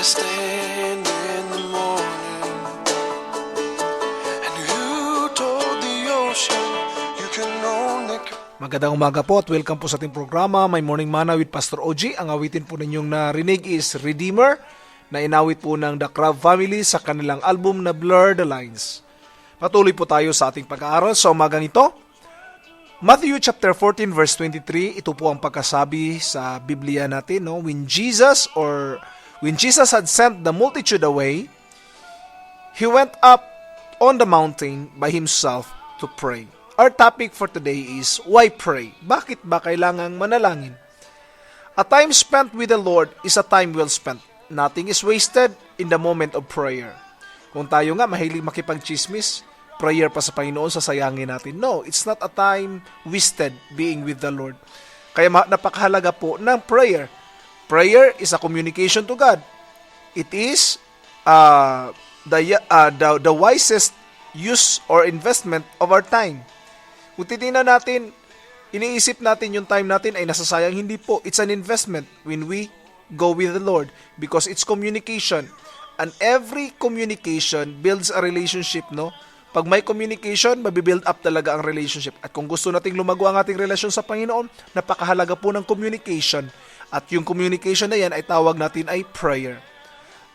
stand in the morning, and you told the ocean you can only. Magandang umaga po at welcome po sa ating programa, My Morning Mana with Pastor OG. Ang awitin po ninyong narinig is Redeemer, na inawit po ng The Crab Family sa kanilang album na Blur the Lines. Patuloy po tayo sa ating pag-aaral sa umagang ito. Matthew chapter 14 verse 23, ito po ang pagkasabi sa Biblia natin, no? When Jesus had sent the multitude away, he went up on the mountain by himself to pray. Our topic for today is, why pray? Bakit ba kailangang manalangin? A time spent with the Lord is a time well spent. Nothing is wasted in the moment of prayer. Kung tayo nga mahilig makipag-chismis, prayer pa sa Panginoon, sasayangin natin. No, it's not a time wasted being with the Lord. Kaya napakahalaga po ng prayer. Prayer is a communication to God. It is the wisest use or investment of our time. Kung titingnan natin, iniisip natin yung time natin ay nasasayang, hindi po. It's an investment when we go with the Lord because it's communication. And every communication builds a relationship, no? Pag may communication, mabibuild up talaga ang relationship. At kung gusto nating lumago ang ating relasyon sa Panginoon, napakahalaga po ng communication. At yung communication na yan ay tawag natin ay prayer.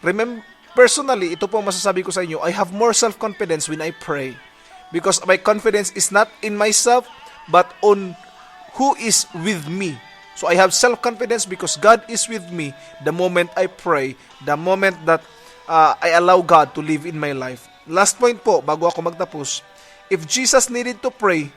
Remember, personally, ito po ang masasabi ko sa inyo, I have more self-confidence when I pray. Because my confidence is not in myself, but on who is with me. So I have self-confidence because God is with me the moment I pray, the moment that I allow God to live in my life. Last point po, bago ako magtapos, if Jesus needed to pray,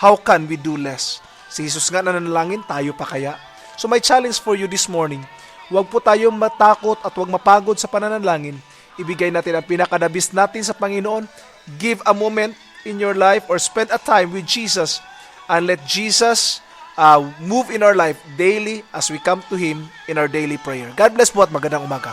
how can we do less? Si Jesus nga nananalangin, tayo pa kaya? So my challenge for you this morning, huwag po tayong matakot at huwag mapagod sa pananalangin. Ibigay natin ang pinakadabis natin sa Panginoon. Give a moment in your life or spend a time with Jesus and let Jesus move in our life daily as we come to Him in our daily prayer. God bless po at magandang umaga.